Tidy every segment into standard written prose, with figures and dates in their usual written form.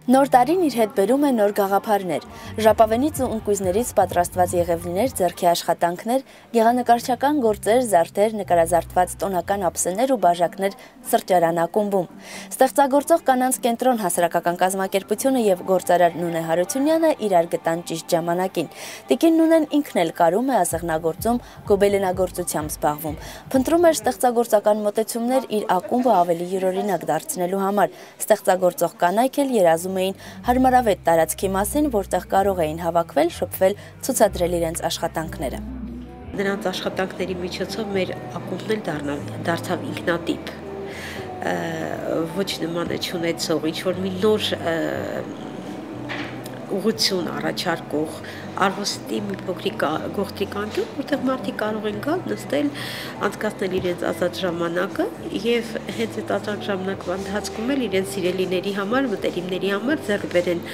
Նոր տարին իր հետ բերում է նոր գաղափարներ, ժապավենից ու ընկույզներից պատրաստված եղևնիներ, ձեռքի աշխատանքներ, գեղանկարչական գործեր, զարդեր, նկարազարդված տոնական ափսեներ ու բաժակներ սրճարան ակումբում։ Ստեղծագործող կանանց կենտրոն հասարակական կազմակերպությունը եւ գործարար Նունե Հարությունյանը իրար գտան ճիշտ ժամանակին։ Տիկին Նունեն ինքն էլ կարում է, ասեղնագործում, գոբելենագործությամբ զբաղվում։ Փնտրում էր ստեղծագործական մոտեցումներ իր ակումբը ավելի յուրօրինակ դարձնելու համար։ Ստեղծագործող կանայք էլ երազում էին հարմարավետ տարածքի մասին, որտեղ կարող էին հավաքվել, շփվել, ցուցադրել իրենց աշխատանքները։ Նրանց աշխատանքների միջոցով մեր ակումբն էլ դարձավ ինքնատիպ, ոչ նմանը չունեցող, ինչ-որ մի նոր ուղղություն առաջարկող, արվեստի մի փոքրիկ գողտրիկ անկյուն, որտեղ մարդիկ կարող են գալ, նստել, անցկացնել իրենց ազատ ժամանակը եւ հենց այդ ազատ ժամանակվա ընթացքում էլ իրենց սիրելիների համար, մտերիմների համար ձեռք բերեն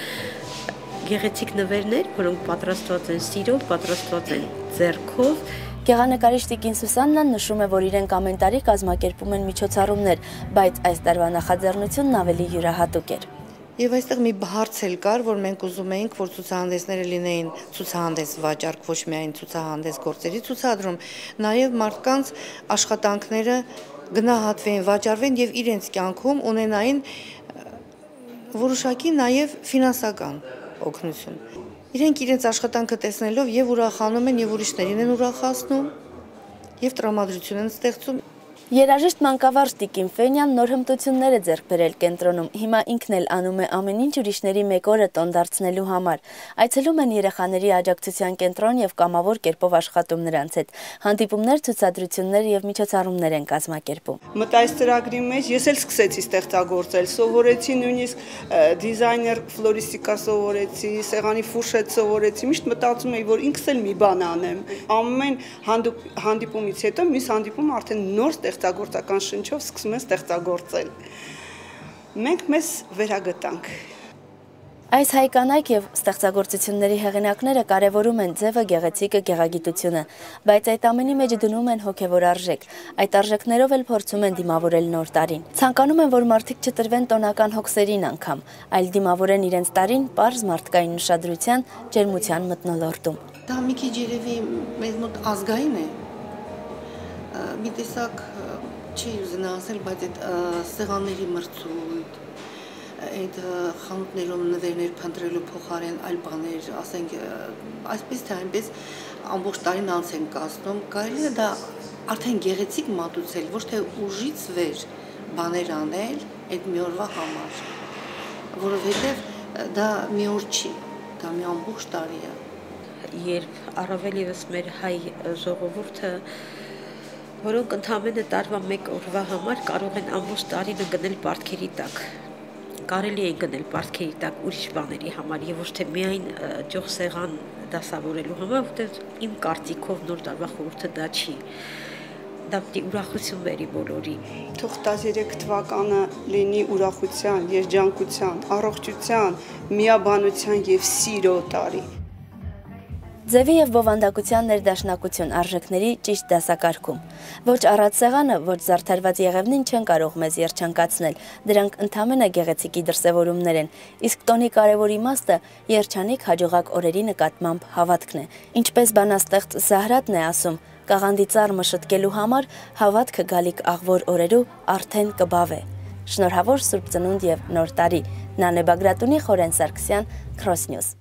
գեղեցիկ նվերներ, որոնք պատրաստված են սիրով, պատրաստված են ձեռքով։ Գեղանկարիչ տիկին Սուսաննան նշում է, որ իրենք ամեն տարի կազմակերպում են միջոցառումներ, բայց այս տարվա նախաձեռնությունն ավելի յուրահատուկ էր։ Եվ այստեղ մի հարց էլ կար, որ մենք ուզում էինք, որ ցուցահանդեսները լինեին ցուցահանդես վաճառք, ոչ միայն ցուցահանդես գործերի ցուցադրում, նաև մարդկանց աշխատանքները գնահատվեն, վաճառվեն եւ իրենց կյանքում ունենային որոշակի նաև ֆինանսական օգնություն։ Իրենք իրենց աշխատանքը տեսնելով եւ ուրախանում են եւ ուրիշներին են ուրախացնում եւ տրամադրություն են ստեղծում։ Երաժիշտ մանկավարժ տիկին Ֆենյան նոր հմտություններ է ձեռք բերել կենտրոնում, հիմա ինքն էլ անում է ամեն ինչ ուրիշների մեկ օրը տոն դարձնելու համար։ Այցելում են երեխաների աջակցության կենտրոն եւ կամավոր կերպով աշխատում նրանց հետ։ Հանդիպումներ, ցուցադրություններ եւ միջոցառումներ են կազմակերպում։ Մտա այս ծրագրի մեջ ես էլ սկսեցի ստեղծագործել, սովորեցի նույնիսկ դիզայներ ֆլորիստիկա սովորեցի, սեղանի ֆուրշետ սովորեցի, միշտ մտածում էի, որ ինքս էլ մի բան անեմ։ Ամեն հանդիպումից հետո մյուս հանդիպում արդեն նոր ստեղծագործական շնչով սկսում են ստեղծագործել։ Մենք մեզ վերագտանք։ Այս հայ կանայք եւ ստեղծագործությունների հեղինակները կարևորում են ձևը, գեղեցիկը, գեղագիտությունը, բայց այդ ամենի մեջ դնում են հոգեվոր արժեք։ Այդ արժեքներով էլ փորձում են դիմավորել նոր տարին։ Ցանկանում են, որ մարդիկ չտրվեն տոնական հոգսերին անգամ, այլ դիմավորեն իրենց տարին պարզ մարդկային ուշադրության, ջերմության մթնոլորտում։ Դա մի քիչ երևի մեզ մոտ ազգային է։ Մի տեսակ չի ուզենա ասել, բայց այդ սեղանների մրցույթ, այդ խանութներում նվերներ փնտրելու փոխարեն այլ բաներ, ասենք, այսպես թե այնպես ամբողջ տարին անց են կացնում, կարելի է դա արդեն գեղեցիկ մատուցել, ոչ թե ուժից վեր բաներ անել այդ մի օրվա համար, որովհետև դա մի օր չի, դա մի ամբողջ տարի է։ Երբ առավել ևս մեր հայ ժողովուրդը, որոնք ընդամենը տարվա մեկ օրվա համար կարող են ամբողջ տարին ընկնել պարտքերի տակ, կարելի է գնել պարտքերի տակ ուրիշ բաների համար եւ ոչ թե միայն ջոխսեղան դասավորելու համար, որտեղ իմ կարծիքով նոր տարվա խորհուրդը դա չի։ Դա պիտի ուրախություն բերի բոլորի։ Թող 13 թվականը լինի ուրախության, երջանկության, առողջության, միաբանության եւ սիրո տարի։ Ձևի եւ բովանդակության ներդաշնակություն արժեքների ճիշտ դասակարգում։ Ոչ առած սեղանը, ոչ զարդարված եղևնին չեն կարող մեզ երջանկացնել, դրանք ընդամենը գեղեցիկի դրսևորումներ են, իսկ տոնի կարևոր իմաստը երջանիկ հաջողակ օրերի նկատմամբ հավատքն է։ Ինչպես բանաստեղծ Զահրատն է ասում, կաղանդի ծառը շտկելու համար հավատքը գալիք աղվոր օրերու արդեն կբավ է։ Շնորհավոր Սուրբ Ծնունդ եւ Նոր տարի։ Նանե Բագրատունի, Խորեն Սարգսյան, Cross News։